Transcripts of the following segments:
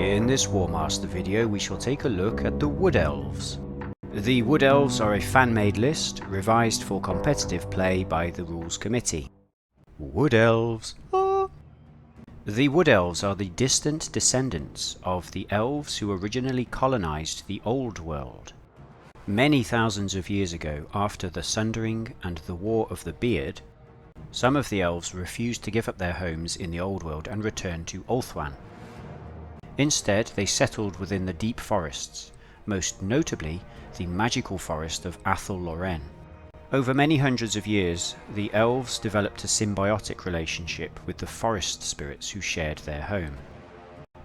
In this Warmaster video we shall take a look at the Wood Elves. The Wood Elves are a fan-made list, revised for competitive play by the Rules Committee. Wood Elves. The Wood Elves are the distant descendants of the Elves who originally colonized the Old World. Many thousands of years ago, after the Sundering and the War of the Beard, some of the Elves refused to give up their homes in the Old World and returned to Ulthuan. Instead, they settled within the deep forests, most notably the magical forest of Athel Loren. Over many hundreds of years, the Elves developed a symbiotic relationship with the forest spirits who shared their home.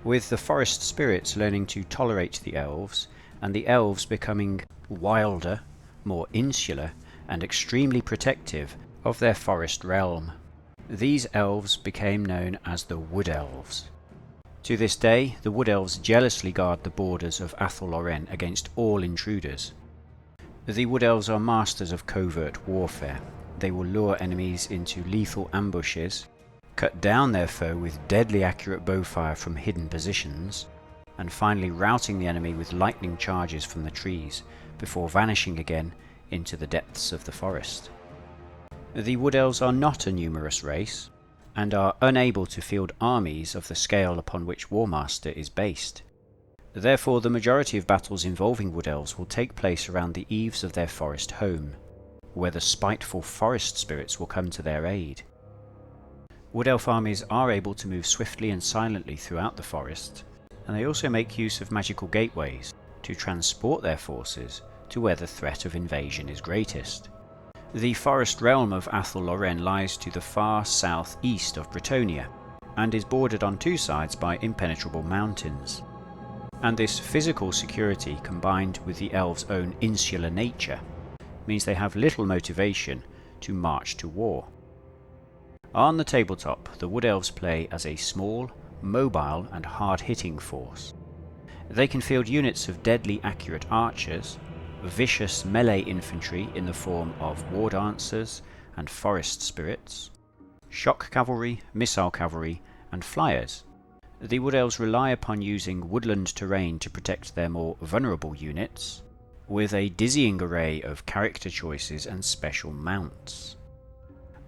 With the forest spirits learning to tolerate the Elves, and the Elves becoming wilder, more insular, and extremely protective of their forest realm, these Elves became known as the Wood Elves. To this day, the Wood Elves jealously guard the borders of Athel Loren against all intruders. The Wood Elves are masters of covert warfare. They will lure enemies into lethal ambushes, cut down their foe with deadly accurate bowfire from hidden positions, and finally routing the enemy with lightning charges from the trees, before vanishing again into the depths of the forest. The Wood Elves are not a numerous race, and are unable to field armies of the scale upon which Warmaster is based. Therefore, the majority of battles involving Wood Elves will take place around the eaves of their forest home, where the spiteful forest spirits will come to their aid. Wood Elf armies are able to move swiftly and silently throughout the forest, and they also make use of magical gateways to transport their forces to where the threat of invasion is greatest. The forest realm of Athel Loren lies to the far southeast of Bretonnia, and is bordered on two sides by impenetrable mountains. And this physical security, combined with the elves' own insular nature, means they have little motivation to march to war. On the tabletop, the Wood Elves play as a small, mobile and hard-hitting force. They can field units of deadly accurate archers, vicious melee infantry in the form of war dancers and forest spirits, shock cavalry, missile cavalry, and flyers. The Wood Elves rely upon using woodland terrain to protect their more vulnerable units, with a dizzying array of character choices and special mounts.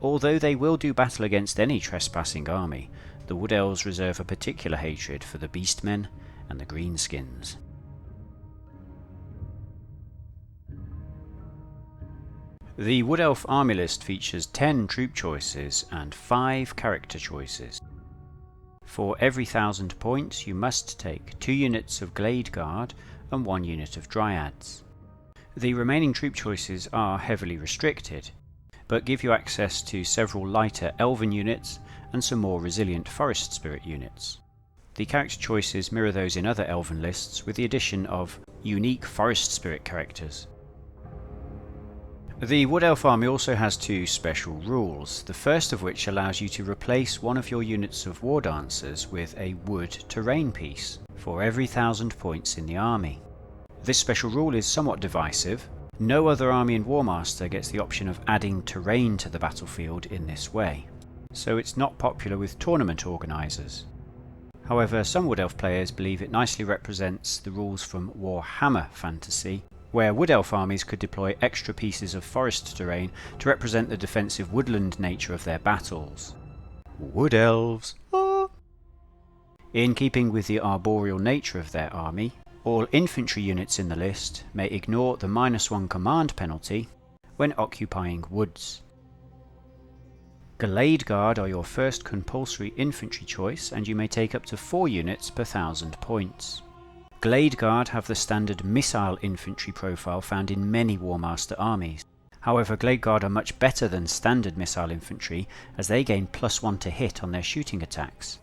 Although they will do battle against any trespassing army, the Wood Elves reserve a particular hatred for the Beastmen and the Greenskins. The Wood Elf army list features 10 troop choices and 5 character choices. For every 1,000 points you must take 2 units of Glade Guard and 1 unit of Dryads. The remaining troop choices are heavily restricted, but give you access to several lighter Elven units and some more resilient Forest Spirit units. The character choices mirror those in other Elven lists, with the addition of unique Forest Spirit characters. The Wood Elf army also has 2 special rules, the first of which allows you to replace one of your units of war dancers with a wood terrain piece for every 1,000 points in the army. This special rule is somewhat divisive. No other army in Warmaster gets the option of adding terrain to the battlefield in this way, so it's not popular with tournament organisers. However, some Wood Elf players believe it nicely represents the rules from Warhammer Fantasy, where Wood Elf armies could deploy extra pieces of forest terrain to represent the defensive woodland nature of their battles. Wood Elves. In keeping with the arboreal nature of their army, all infantry units in the list may ignore the -1 command penalty when occupying woods. Glade Guard are your first compulsory infantry choice, and you may take up to 4 units per 1,000 points. Glade Guard have the standard missile infantry profile found in many Warmaster armies. However, Glade Guard are much better than standard missile infantry, as they gain +1 to hit on their shooting attacks.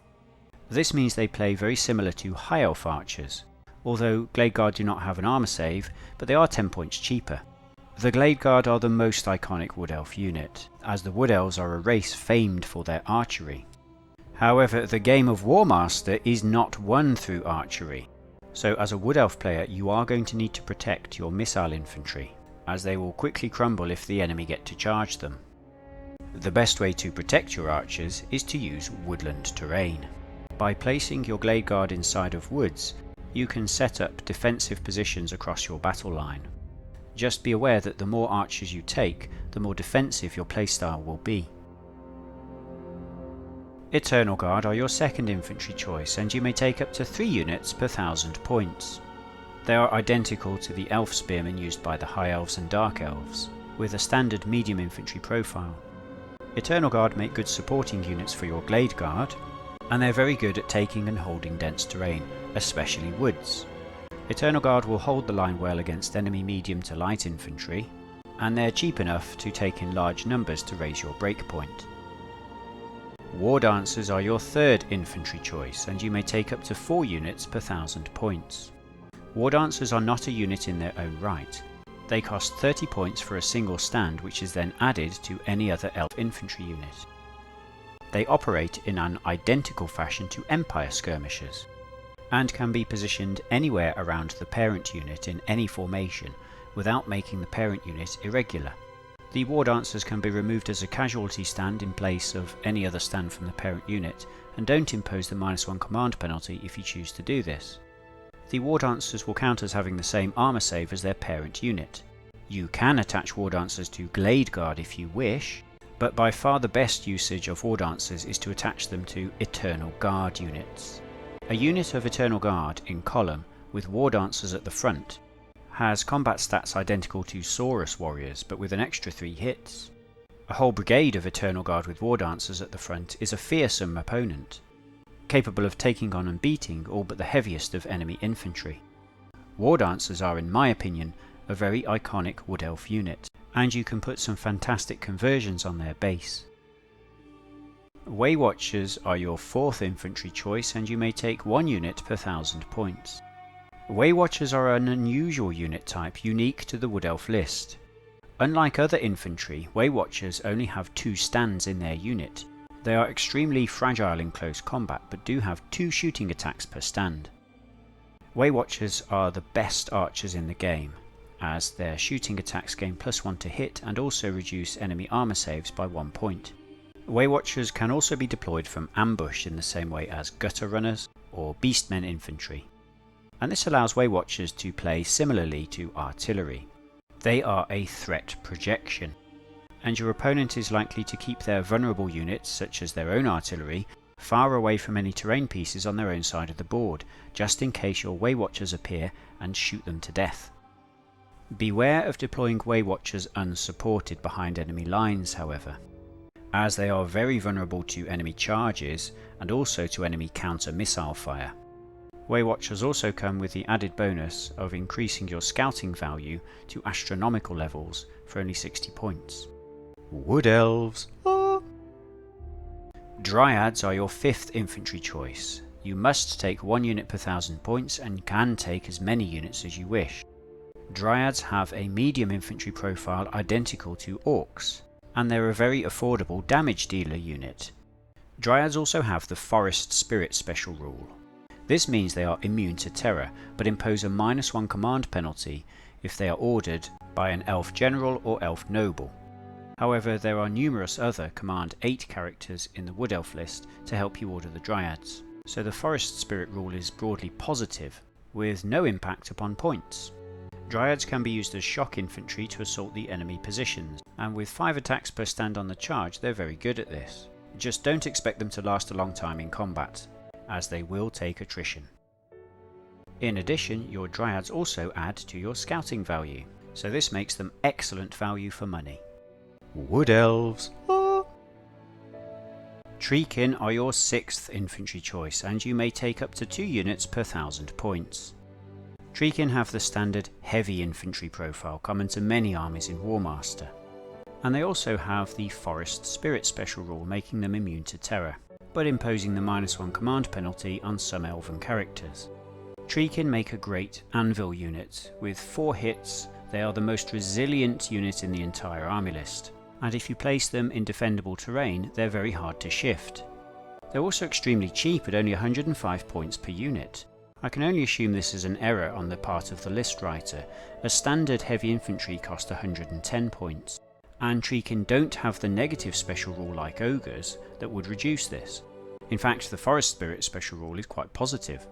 This means they play very similar to High Elf archers, although Glade Guard do not have an armor save, but they are 10 points cheaper. The Glade Guard are the most iconic Wood Elf unit, as the Wood Elves are a race famed for their archery. However, the game of Warmaster is not won through archery. So as a Wood Elf player, you are going to need to protect your missile infantry, as they will quickly crumble if the enemy get to charge them. The best way to protect your archers is to use woodland terrain. By placing your Glade Guard inside of woods, you can set up defensive positions across your battle line. Just be aware that the more archers you take, the more defensive your playstyle will be. Eternal Guard are your second infantry choice, and you may take up to 3 units per 1000 points. They are identical to the Elf Spearmen used by the High Elves and Dark Elves, with a standard medium infantry profile. Eternal Guard make good supporting units for your Glade Guard, and they're very good at taking and holding dense terrain, especially woods. Eternal Guard will hold the line well against enemy medium to light infantry, and they're cheap enough to take in large numbers to raise your breakpoint. War Dancers are your third infantry choice, and you may take up to 4 units per 1000 points. War Dancers are not a unit in their own right. They cost 30 points for a single stand, which is then added to any other elf infantry unit. They operate in an identical fashion to Empire skirmishers, and can be positioned anywhere around the parent unit in any formation without making the parent unit irregular. The War Dancers can be removed as a casualty stand in place of any other stand from the parent unit, and don't impose the -1 command penalty if you choose to do this. The War Dancers will count as having the same armor save as their parent unit. You can attach War Dancers to Glade Guard if you wish, but by far the best usage of War Dancers is to attach them to Eternal Guard units. A unit of Eternal Guard in column with War Dancers at the front has combat stats identical to Saurus warriors, but with an extra 3 hits. A whole brigade of Eternal Guard with War Dancers at the front is a fearsome opponent, capable of taking on and beating all but the heaviest of enemy infantry. War Dancers are, in my opinion, a very iconic Wood Elf unit, and you can put some fantastic conversions on their base. Way Watchers are your fourth infantry choice, and you may take 1 unit per 1000 points. Way Watchers are an unusual unit type unique to the Wood Elf list. Unlike other infantry, Way Watchers only have 2 stands in their unit. They are extremely fragile in close combat, but do have 2 shooting attacks per stand. Way Watchers are the best archers in the game, as their shooting attacks gain +1 to hit and also reduce enemy armor saves by 1 point. Way Watchers can also be deployed from ambush in the same way as Gutter Runners or Beastmen infantry, and this allows Way Watchers to play similarly to artillery. They are a threat projection, and your opponent is likely to keep their vulnerable units, such as their own artillery, far away from any terrain pieces on their own side of the board, just in case your Way Watchers appear and shoot them to death. Beware of deploying Way Watchers unsupported behind enemy lines, however, as they are very vulnerable to enemy charges and also to enemy counter-missile fire. Way Watchers also come with the added bonus of increasing your scouting value to astronomical levels for only 60 points. Wood Elves. Dryads are your fifth infantry choice. You must take 1 unit per 1000 points and can take as many units as you wish. Dryads have a medium infantry profile identical to Orcs, and they're a very affordable damage dealer unit. Dryads also have the Forest Spirit special rule. This means they are immune to terror, but impose a -1 command penalty if they are ordered by an Elf General or Elf Noble. However, there are numerous other Command 8 characters in the Wood Elf list to help you order the Dryads, so the Forest Spirit rule is broadly positive, with no impact upon points. Dryads can be used as shock infantry to assault the enemy positions, and with 5 attacks per stand on the charge, they're very good at this. Just don't expect them to last a long time in combat, as they will take attrition. In addition, your Dryads also add to your scouting value, so this makes them excellent value for money. Wood Elves. Treekin are your 6th infantry choice, and you may take up to 2 units per 1000 points. Treekin have the standard heavy infantry profile common to many armies in Warmaster, and they also have the Forest Spirit special rule making them immune to terror, but imposing the -1 command penalty on some elven characters. Treekin make a great anvil unit. With 4 hits, they are the most resilient unit in the entire army list, and if you place them in defendable terrain, they're very hard to shift. They're also extremely cheap at only 105 points per unit. I can only assume this is an error on the part of the list writer, as standard heavy infantry cost 110 points, and Treekin don't have the negative special rule like Ogres that would reduce this. In fact, the Forest Spirit special rule is quite positive,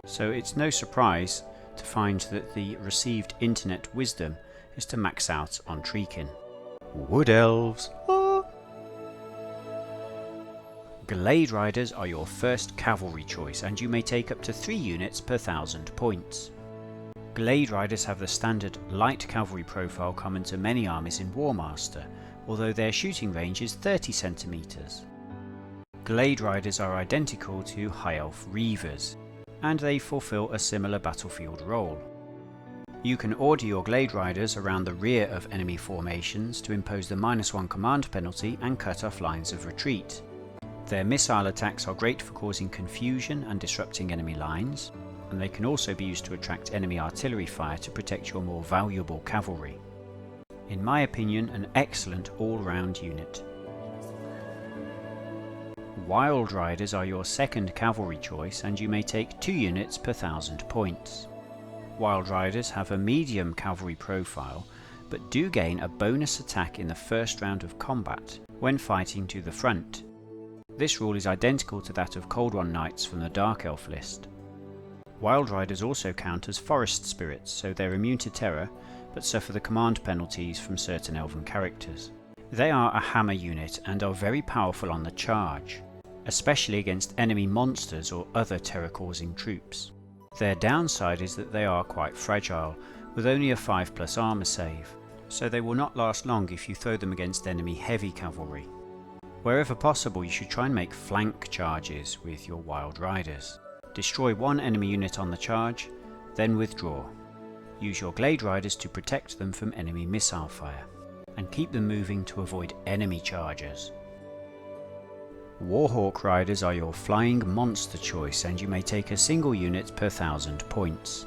so it's no surprise to find that the received internet wisdom is to max out on Treekin. Wood Elves! Glade Riders are your first cavalry choice, and you may take up to 3 units per 1000 points. Glade Riders have the standard light cavalry profile common to many armies in Warmaster, although their shooting range is 30 centimeters. Glade Riders are identical to High Elf Reavers, and they fulfill a similar battlefield role. You can order your Glade Riders around the rear of enemy formations to impose the -1 command penalty and cut off lines of retreat. Their missile attacks are great for causing confusion and disrupting enemy lines, and they can also be used to attract enemy artillery fire to protect your more valuable cavalry. In my opinion, an excellent all-round unit. Wild Riders are your second cavalry choice, and you may take 2 units per 1000 points. Wild Riders have a medium cavalry profile, but do gain a bonus attack in the first round of combat when fighting to the front. This rule is identical to that of Cold One Knights from the Dark Elf list. Wild Riders also count as forest spirits, so they're immune to terror, but suffer the command penalties from certain elven characters. They are a hammer unit and are very powerful on the charge, especially against enemy monsters or other terror-causing troops. Their downside is that they are quite fragile, with only a 5+ armor save, so they will not last long if you throw them against enemy heavy cavalry. Wherever possible, you should try and make flank charges with your Wild Riders. Destroy one enemy unit on the charge, then withdraw. Use your Glade Riders to protect them from enemy missile fire, and keep them moving to avoid enemy charges. Warhawk Riders are your flying monster choice, and you may take a single unit per 1000 points.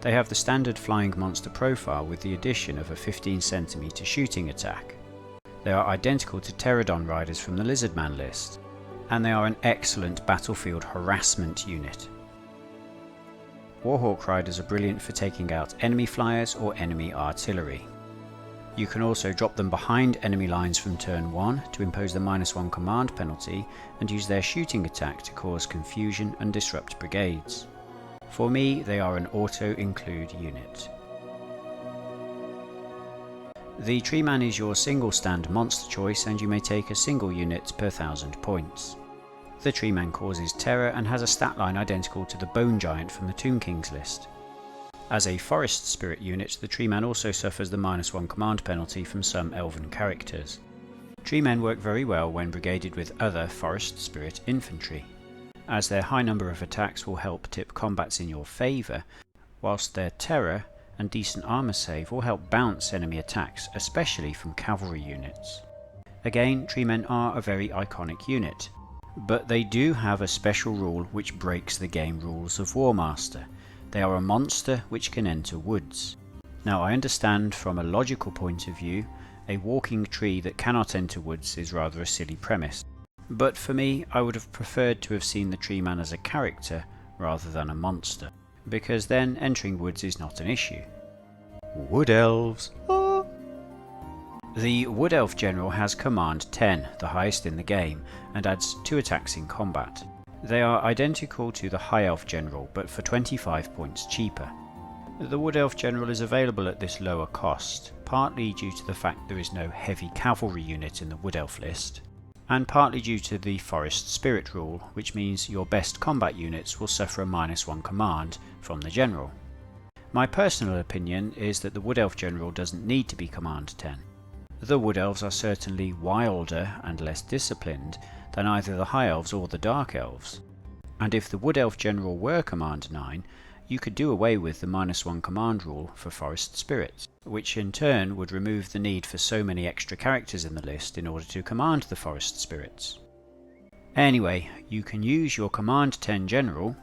They have the standard flying monster profile with the addition of a 15 cm shooting attack. They are identical to Pterodon Riders from the Lizardman list, and they are an excellent battlefield harassment unit. Warhawk Riders are brilliant for taking out enemy flyers or enemy artillery. You can also drop them behind enemy lines from turn 1 to impose the -1 command penalty and use their shooting attack to cause confusion and disrupt brigades. For me, they are an auto-include unit. The Treeman is your single stand monster choice, and you may take a single unit per 1000 points. The Treeman causes terror and has a stat line identical to the Bone Giant from the Tomb Kings list. As a forest spirit unit, the Treeman also suffers the -1 command penalty from some elven characters. Treemen work very well when brigaded with other forest spirit infantry, as their high number of attacks will help tip combats in your favour, whilst their terror and decent armor save will help bounce enemy attacks, especially from cavalry units. Again, Treemen are a very iconic unit, but they do have a special rule which breaks the game rules of Warmaster. They are a monster which can enter woods. Now, I understand from a logical point of view, a walking tree that cannot enter woods is rather a silly premise, but for me, I would have preferred to have seen the Treeman as a character rather than a monster, because then entering woods is not an issue. Wood Elves! The Wood Elf General has Command 10, the highest in the game, and adds 2 attacks in combat. They are identical to the High Elf General, but for 25 points cheaper. The Wood Elf General is available at this lower cost, partly due to the fact there is no heavy cavalry unit in the Wood Elf list, and partly due to the Forest Spirit rule, which means your best combat units will suffer a -1 command from the General. My personal opinion is that the Wood Elf General doesn't need to be Command 10. The Wood Elves are certainly wilder and less disciplined than either the High Elves or the Dark Elves, and if the Wood Elf General were Command 9, you could do away with the -1 command rule for Forest Spirits, which in turn would remove the need for so many extra characters in the list in order to command the Forest Spirits. Anyway, you can use your Command 10 General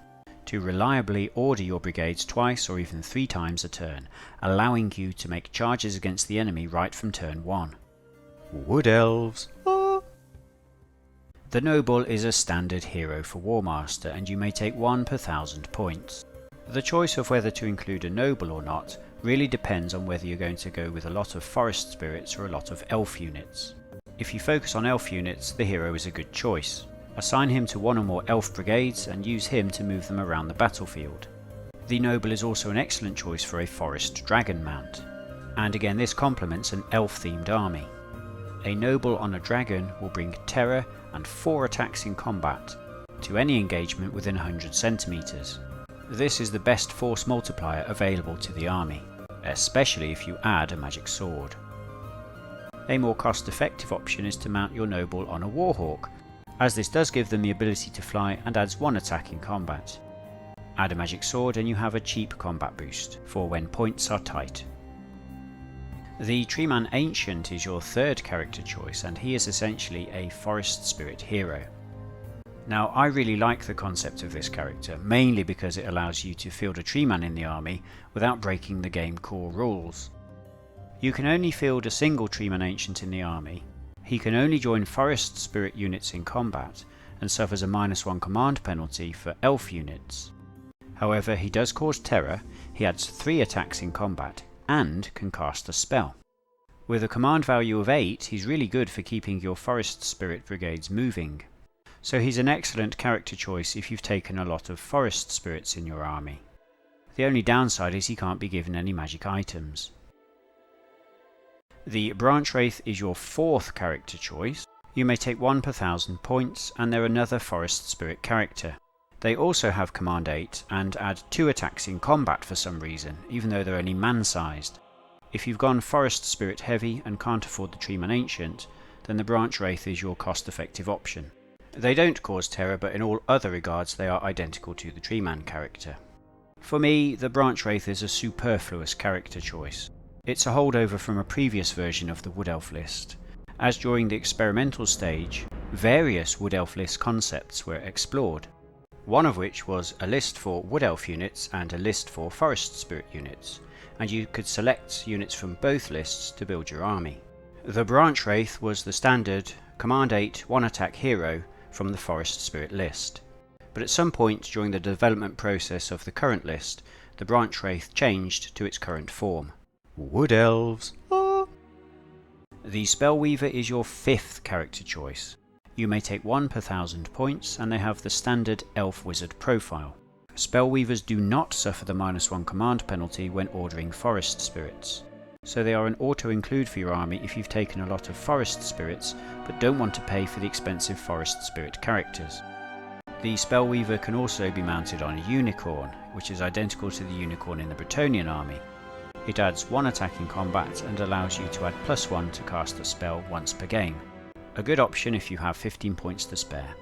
to reliably order your brigades twice or even 3 times a turn, allowing you to make charges against the enemy right from turn 1. Wood Elves! The Noble is a standard hero for Warmaster, and you may take 1 per 1000 points. The choice of whether to include a Noble or not really depends on whether you're going to go with a lot of Forest Spirits or a lot of Elf units. If you focus on Elf units, the hero is a good choice. Assign him to one or more elf brigades and use him to move them around the battlefield. The noble is also an excellent choice for a forest dragon mount, and again this complements an elf themed army. A noble on a dragon will bring terror and 4 attacks in combat to any engagement within 100 centimeters. This is the best force multiplier available to the army, especially if you add a magic sword. A more cost-effective option is to mount your noble on a warhawk, as this does give them the ability to fly and adds 1 attack in combat. Add a magic sword and you have a cheap combat boost for when points are tight. The Treeman Ancient is your 3rd character choice, and he is essentially a forest spirit hero. Now, I really like the concept of this character, mainly because it allows you to field a Treeman in the army without breaking the game core rules. You can only field a single Treeman Ancient in the army, he can only join forest spirit units in combat, and suffers a -1 command penalty for elf units. However, he does cause terror, he adds 3 attacks in combat, and can cast a spell. With a command value of 8, he's really good for keeping your forest spirit brigades moving. So he's an excellent character choice if you've taken a lot of forest spirits in your army. The only downside is he can't be given any magic items. The Branch Wraith is your 4th character choice. You may take 1 per 1000 points, and they're another forest spirit character. They also have command 8 and add 2 attacks in combat for some reason, even though they're only man-sized. If you've gone forest spirit heavy and can't afford the Treeman Ancient, then the Branch Wraith is your cost-effective option. They don't cause terror, but in all other regards they are identical to the Treeman character. For me, the Branch Wraith is a superfluous character choice. It's a holdover from a previous version of the Wood Elf list, as during the experimental stage, various Wood Elf list concepts were explored. One of which was a list for Wood Elf units and a list for Forest Spirit units, and you could select units from both lists to build your army. The Branch Wraith was the standard Command 8 1 attack hero from the Forest Spirit list, but at some point during the development process of the current list, the Branch Wraith changed to its current form. Wood Elves! Ah. The Spellweaver is your 5th character choice. You may take 1 per 1000 points, and they have the standard Elf Wizard profile. Spellweavers do not suffer the -1 command penalty when ordering Forest Spirits, so they are an auto-include for your army if you've taken a lot of Forest Spirits but don't want to pay for the expensive Forest Spirit characters. The Spellweaver can also be mounted on a Unicorn, which is identical to the Unicorn in the Bretonnian army. It adds 1 attack in combat and allows you to add +1 to cast a spell once per game. A good option if you have 15 points to spare.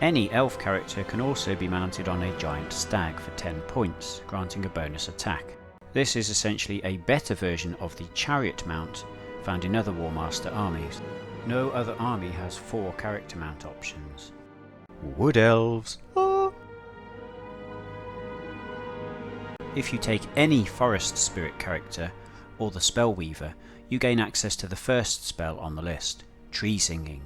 Any elf character can also be mounted on a giant stag for 10 points, granting a bonus attack. This is essentially a better version of the chariot mount found in other Warmaster armies. No other army has 4 character mount options. Wood Elves! Ah. If you take any Forest Spirit character, or the Spellweaver, you gain access to the first spell on the list, Tree Singing.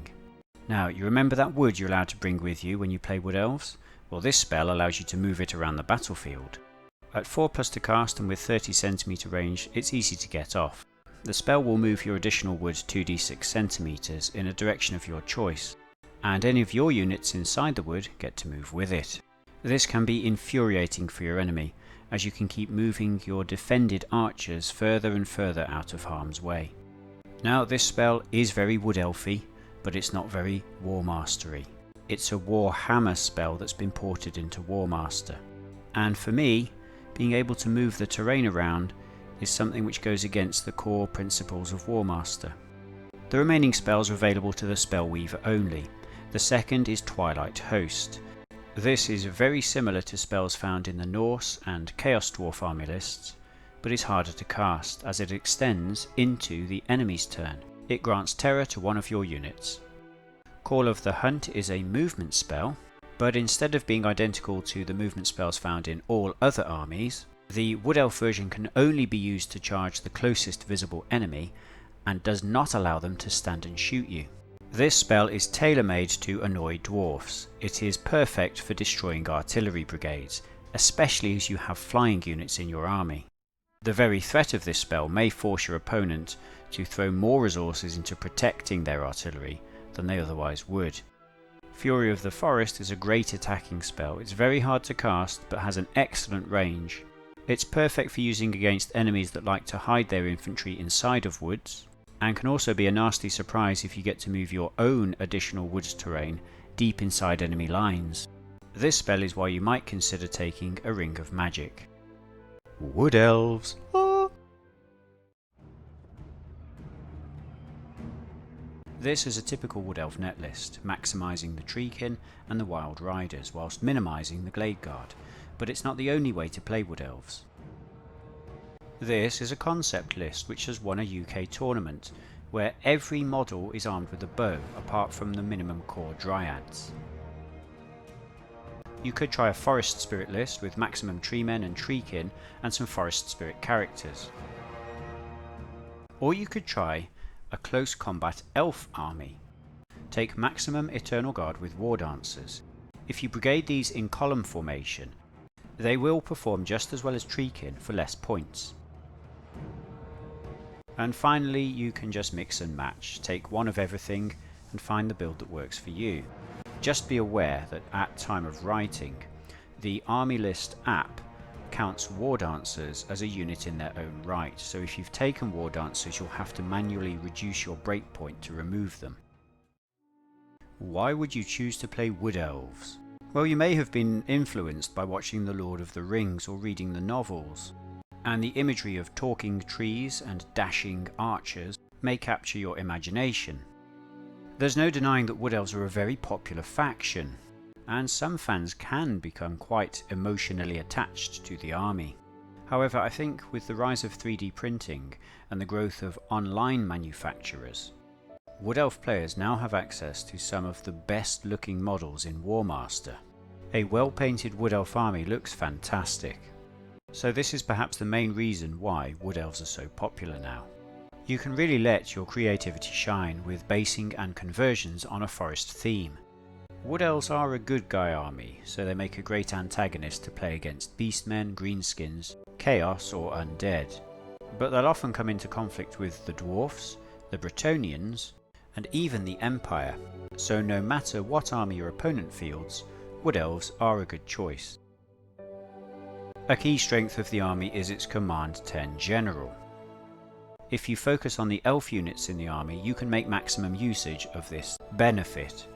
Now, you remember that wood you're allowed to bring with you when you play Wood Elves? Well, this spell allows you to move it around the battlefield. At 4+ to cast and with 30 cm range, it's easy to get off. The spell will move your additional wood 2d6 cm in a direction of your choice, and any of your units inside the wood get to move with it. This can be infuriating for your enemy, as you can keep moving your defended archers further and further out of harm's way. Now, this spell is very Wood Elfy, but it's not very Warmastery. It's a Warhammer spell that's been ported into Warmaster. And for me, being able to move the terrain around is something which goes against the core principles of Warmaster. The remaining spells are available to the Spellweaver only. The second is Twilight Host. This is very similar to spells found in the Norse and Chaos Dwarf army lists, but is harder to cast as it extends into the enemy's turn. It grants terror to one of your units. Call of the Hunt is a movement spell, but instead of being identical to the movement spells found in all other armies, the Wood Elf version can only be used to charge the closest visible enemy and does not allow them to stand and shoot you. This spell is tailor-made to annoy dwarfs. It is perfect for destroying artillery brigades, especially as you have flying units in your army. The very threat of this spell may force your opponent to throw more resources into protecting their artillery than they otherwise would. Fury of the Forest is a great attacking spell. It's very hard to cast but has an excellent range. It's perfect for using against enemies that like to hide their infantry inside of woods, and can also be a nasty surprise if you get to move your own additional woods terrain deep inside enemy lines. This spell is why you might consider taking a Ring of Magic. Wood Elves! Ah! This is a typical Wood Elf net list, maximising the Treekin and the Wild Riders whilst minimising the Glade Guard, but it's not the only way to play Wood Elves. This is a concept list which has won a UK tournament, where every model is armed with a bow apart from the minimum core Dryads. You could try a Forest Spirit list with maximum Treemen and Treekin and some Forest Spirit characters. Or you could try a close combat Elf army. Take maximum Eternal Guard with War Dancers. If you brigade these in column formation, they will perform just as well as Treekin for less points. And finally, you can just mix and match, take one of everything and find the build that works for you. Just be aware that at time of writing, the Army List app counts War Dancers as a unit in their own right, so if you've taken War Dancers you'll have to manually reduce your breakpoint to remove them. Why would you choose to play Wood Elves? Well, you may have been influenced by watching The Lord of the Rings or reading the novels, and the imagery of talking trees and dashing archers may capture your imagination. There's no denying that Wood Elves are a very popular faction, and some fans can become quite emotionally attached to the army. However, I think with the rise of 3D printing and the growth of online manufacturers, Wood Elf players now have access to some of the best looking models in Warmaster. A well painted Wood Elf army looks fantastic. So this is perhaps the main reason why Wood Elves are so popular now. You can really let your creativity shine with basing and conversions on a forest theme. Wood Elves are a good guy army, so they make a great antagonist to play against Beastmen, Greenskins, Chaos or Undead. But they'll often come into conflict with the Dwarfs, the Bretonnians, and even the Empire, so no matter what army your opponent fields, Wood Elves are a good choice. A key strength of the army is its Command 10 General. If you focus on the elf units in the army, you can make maximum usage of this benefit.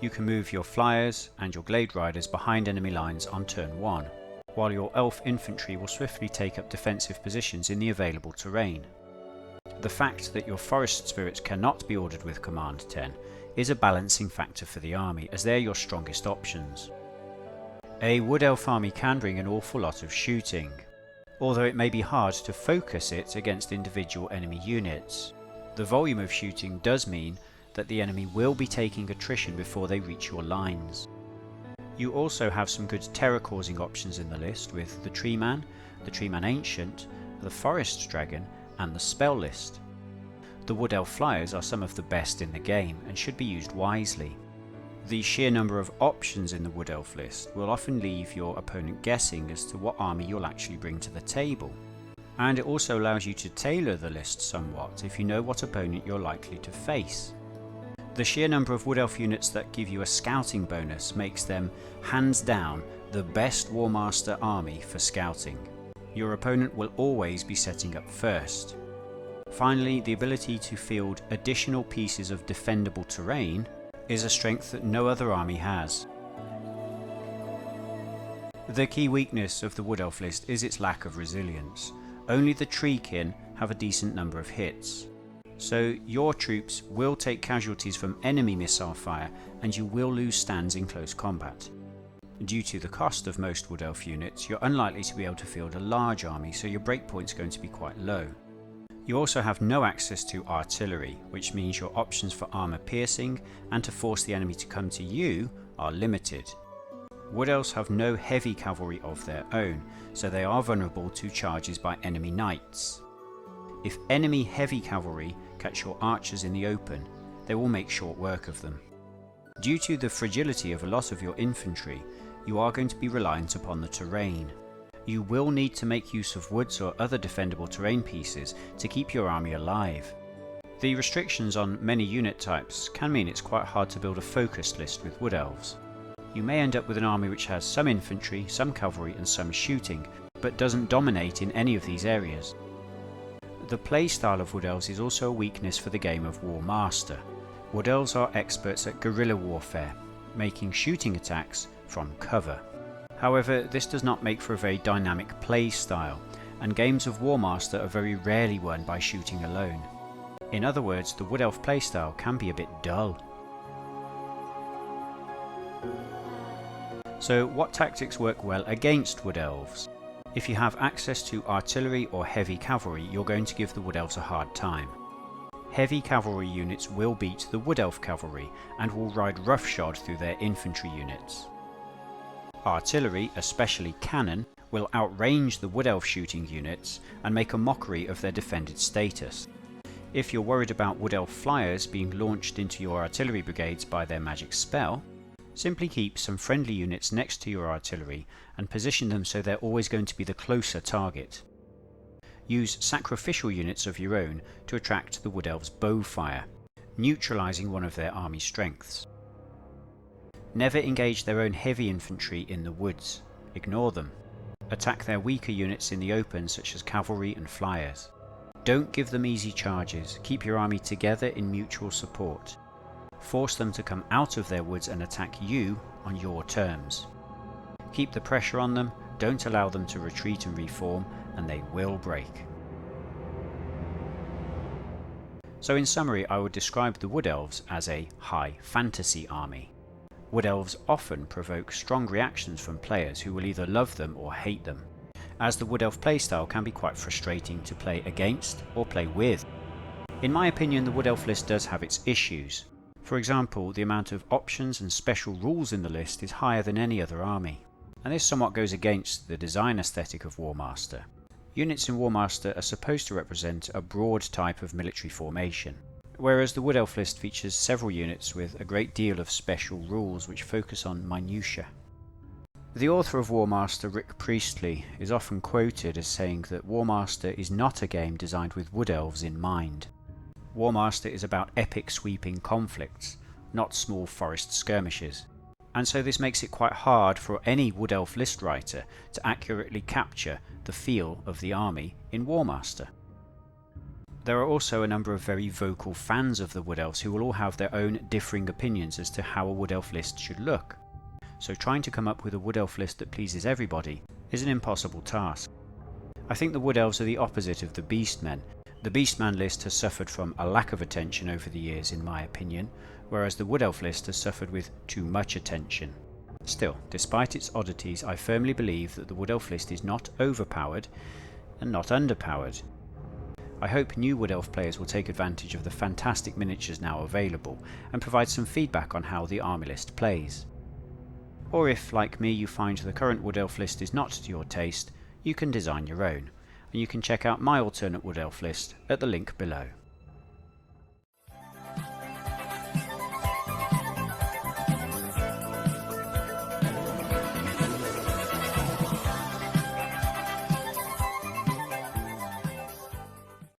You can move your flyers and your glade riders behind enemy lines on turn 1, while your elf infantry will swiftly take up defensive positions in the available terrain. The fact that your forest spirits cannot be ordered with Command 10 is a balancing factor for the army, as they're your strongest options. A Wood Elf army can bring an awful lot of shooting, although it may be hard to focus it against individual enemy units. The volume of shooting does mean that the enemy will be taking attrition before they reach your lines. You also have some good terror causing options in the list with the Treeman Ancient, the Forest Dragon and the Spell list. The Wood Elf flyers are some of the best in the game and should be used wisely. The sheer number of options in the Wood Elf list will often leave your opponent guessing as to what army you'll actually bring to the table. And it also allows you to tailor the list somewhat if you know what opponent you're likely to face. The sheer number of Wood Elf units that give you a scouting bonus makes them, hands down, the best Warmaster army for scouting. Your opponent will always be setting up first. Finally, the ability to field additional pieces of defendable terrain is a strength that no other army has. The key weakness of the Wood Elf list is its lack of resilience. Only the Treekin have a decent number of hits. So your troops will take casualties from enemy missile fire and you will lose stands in close combat. Due to the cost of most Wood Elf units, you're unlikely to be able to field a large army, so your breakpoint's going to be quite low. You also have no access to artillery, which means your options for armour piercing and to force the enemy to come to you are limited. Wood Elves have no heavy cavalry of their own, so they are vulnerable to charges by enemy knights. If enemy heavy cavalry catch your archers in the open, they will make short work of them. Due to the fragility of a lot of your infantry, you are going to be reliant upon the terrain. You will need to make use of woods or other defendable terrain pieces to keep your army alive. The restrictions on many unit types can mean it's quite hard to build a focused list with Wood Elves. You may end up with an army which has some infantry, some cavalry and some shooting, but doesn't dominate in any of these areas. The playstyle of Wood Elves is also a weakness for the game of Warmaster. Wood Elves are experts at guerrilla warfare, making shooting attacks from cover. However, this does not make for a very dynamic play style, and games of Warmaster are very rarely won by shooting alone. In other words, the Wood Elf playstyle can be a bit dull. So what tactics work well against Wood Elves? If you have access to artillery or heavy cavalry, you're going to give the Wood Elves a hard time. Heavy cavalry units will beat the Wood Elf cavalry and will ride roughshod through their infantry units. Artillery, especially cannon, will outrange the Wood Elf shooting units and make a mockery of their defended status. If you're worried about Wood Elf flyers being launched into your artillery brigades by their magic spell, simply keep some friendly units next to your artillery and position them so they're always going to be the closer target. Use sacrificial units of your own to attract the Wood Elves' bow fire, neutralising one of their army strengths. Never engage their own heavy infantry in the woods. Ignore them. Attack their weaker units in the open such as cavalry and flyers. Don't give them easy charges, keep your army together in mutual support. Force them to come out of their woods and attack you on your terms. Keep the pressure on them, don't allow them to retreat and reform, and they will break. So in summary, I would describe the Wood Elves as a high fantasy army. Wood Elves often provoke strong reactions from players who will either love them or hate them, as the Wood Elf playstyle can be quite frustrating to play against or play with. In my opinion, the Wood Elf list does have its issues. For example, the amount of options and special rules in the list is higher than any other army, and this somewhat goes against the design aesthetic of Warmaster. Units in Warmaster are supposed to represent a broad type of military formation, whereas the Wood Elf list features several units with a great deal of special rules which focus on minutiae. The author of Warmaster, Rick Priestley, is often quoted as saying that Warmaster is not a game designed with Wood Elves in mind. Warmaster is about epic sweeping conflicts, not small forest skirmishes, and so this makes it quite hard for any Wood Elf list writer to accurately capture the feel of the army in Warmaster. There are also a number of very vocal fans of the Wood Elves who will all have their own differing opinions as to how a Wood Elf list should look. So trying to come up with a Wood Elf list that pleases everybody is an impossible task. I think the Wood Elves are the opposite of the Beastmen. The Beastman list has suffered from a lack of attention over the years in my opinion, whereas the Wood Elf list has suffered with too much attention. Still, despite its oddities, I firmly believe that the Wood Elf list is not overpowered and not underpowered. I hope new Wood Elf players will take advantage of the fantastic miniatures now available and provide some feedback on how the army list plays. Or if, like me, you find the current Wood Elf list is not to your taste, you can design your own, and you can check out my alternate Wood Elf list at the link below.